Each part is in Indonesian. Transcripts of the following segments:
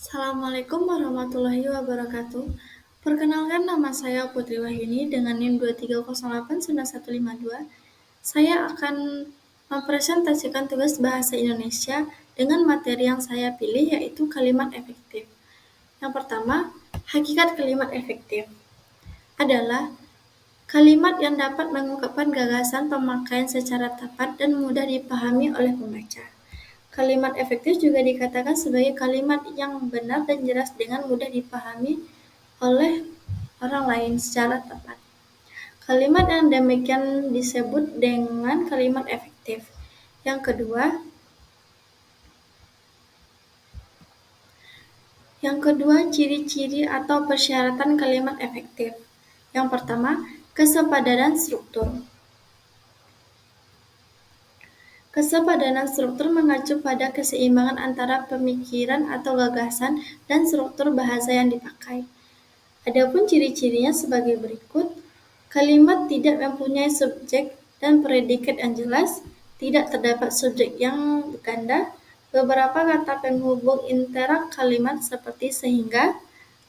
Assalamualaikum warahmatullahi wabarakatuh. Perkenalkan, nama saya Putri Wahyuni dengan NIM 230891152. Saya akan mempresentasikan tugas bahasa Indonesia dengan materi yang saya pilih, yaitu kalimat efektif. Yang pertama, hakikat kalimat efektif adalah kalimat yang dapat mengungkapkan gagasan pemakaian secara tepat dan mudah dipahami oleh pembaca. Kalimat efektif juga dikatakan sebagai kalimat yang benar dan jelas dengan mudah dipahami oleh orang lain secara tepat. Kalimat yang demikian disebut dengan kalimat efektif. Yang kedua, ciri-ciri atau persyaratan kalimat efektif. Yang pertama, kesepadanan struktur. Kesepadanan struktur mengacu pada keseimbangan antara pemikiran atau gagasan dan struktur bahasa yang dipakai. Adapun ciri-cirinya sebagai berikut: kalimat tidak mempunyai subjek dan predikat yang jelas, tidak terdapat subjek yang ganda, beberapa kata penghubung interak kalimat seperti sehingga,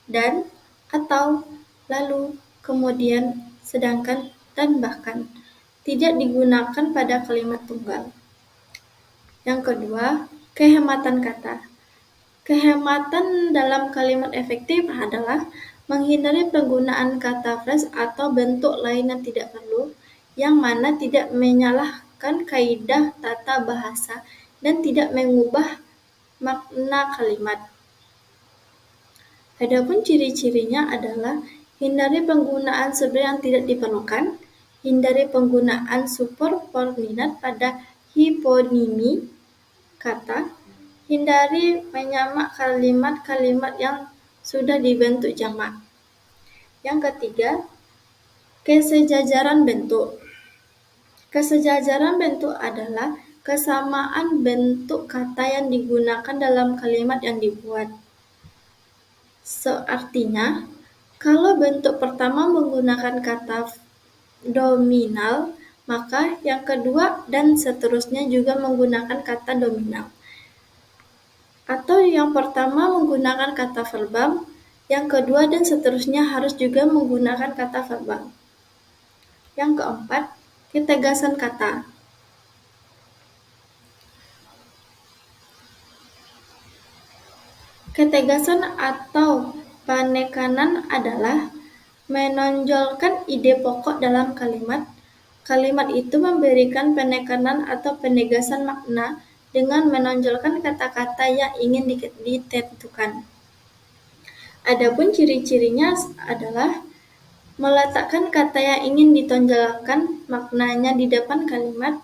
dan, atau, lalu, kemudian, sedangkan, dan bahkan tidak digunakan pada kalimat tunggal. Yang kedua, kehematan kata. Kehematan dalam kalimat efektif adalah menghindari penggunaan kata frase atau bentuk lain yang tidak perlu, yang mana tidak menyalahkan kaidah tata bahasa dan tidak mengubah makna kalimat. Adapun ciri-cirinya adalah hindari penggunaan subjek yang tidak diperlukan, hindari penggunaan subordinat pada hiponimi kata, hindari menyamak kalimat-kalimat yang sudah dibentuk jamak. Yang ketiga, kesejajaran bentuk. Kesejajaran bentuk adalah kesamaan bentuk kata yang digunakan dalam kalimat yang dibuat. Artinya, kalau bentuk pertama menggunakan kata dominal, maka yang kedua dan seterusnya juga menggunakan kata dominal. Atau yang pertama menggunakan kata verbal, yang kedua dan seterusnya harus juga menggunakan kata verbal. Yang keempat, ketegasan kata. Ketegasan atau penekanan adalah menonjolkan ide pokok dalam kalimat. Kalimat itu memberikan penekanan atau penegasan makna dengan menonjolkan kata-kata yang ingin ditentukan. Adapun ciri-cirinya adalah meletakkan kata yang ingin ditonjolkan maknanya di depan kalimat.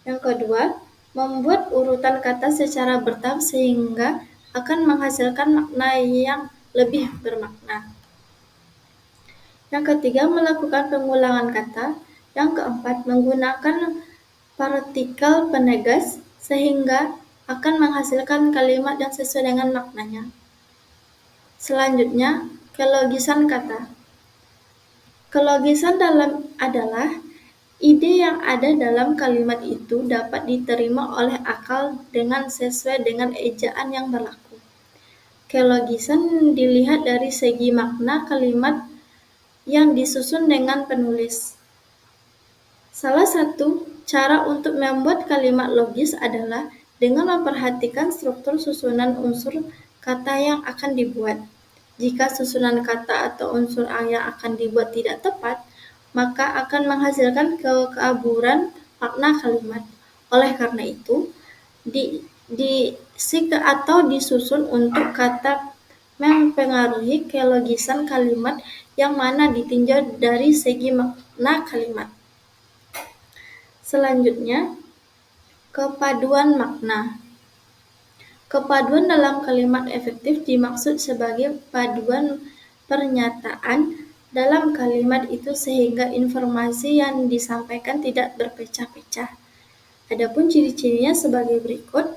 Yang kedua, membuat urutan kata secara bertahap sehingga akan menghasilkan makna yang lebih bermakna. Yang ketiga, melakukan pengulangan kata. Yang keempat, menggunakan partikel penegas sehingga akan menghasilkan kalimat yang sesuai dengan maknanya. Selanjutnya, kelogisan kata. Kelogisan adalah ide yang ada dalam kalimat itu dapat diterima oleh akal dengan sesuai dengan ejaan yang berlaku. Kelogisan dilihat dari segi makna kalimat yang disusun dengan penulis. Salah satu cara untuk membuat kalimat logis adalah dengan memperhatikan struktur susunan unsur kata yang akan dibuat. Jika susunan kata atau unsur yang akan dibuat tidak tepat, maka akan menghasilkan keaburan makna kalimat. Oleh karena itu, disusun untuk kata mempengaruhi kelogisan kalimat yang mana ditinjau dari segi makna kalimat. Selanjutnya, kepaduan makna. Kepaduan dalam kalimat efektif dimaksud sebagai paduan pernyataan dalam kalimat itu sehingga informasi yang disampaikan tidak berpecah-pecah. Adapun ciri-cirinya sebagai berikut: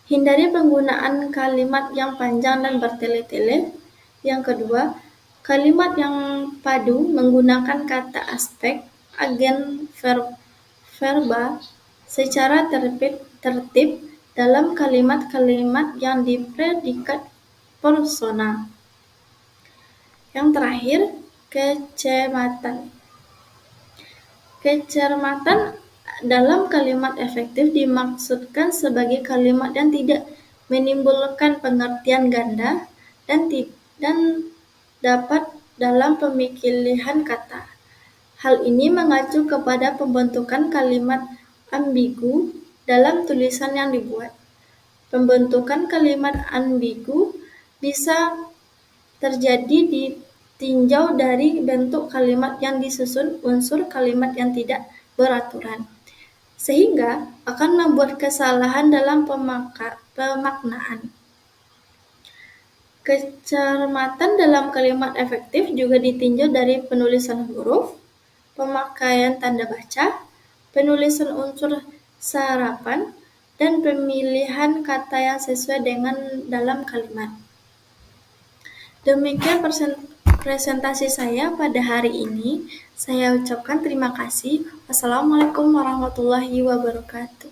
hindari penggunaan kalimat yang panjang dan bertele-tele. Yang kedua, kalimat yang padu menggunakan kata aspek, agen verba secara tertib dalam kalimat-kalimat yang dipredikat personal. Yang terakhir, kecermatan. Kecermatan dalam kalimat efektif dimaksudkan sebagai kalimat yang tidak menimbulkan pengertian ganda dan dapat dalam pemilihan kata. Hal ini mengacu kepada pembentukan kalimat ambigu dalam tulisan yang dibuat. Pembentukan kalimat ambigu bisa terjadi ditinjau dari bentuk kalimat yang disusun unsur kalimat yang tidak beraturan, sehingga akan membuat kesalahan dalam pemaknaan. Kecermatan dalam kalimat efektif juga ditinjau dari penulisan huruf, pemakaian tanda baca, penulisan unsur sarapan, dan pemilihan kata yang sesuai dengan dalam kalimat. Demikian presentasi saya pada hari ini. Saya ucapkan terima kasih. Wassalamualaikum warahmatullahi wabarakatuh.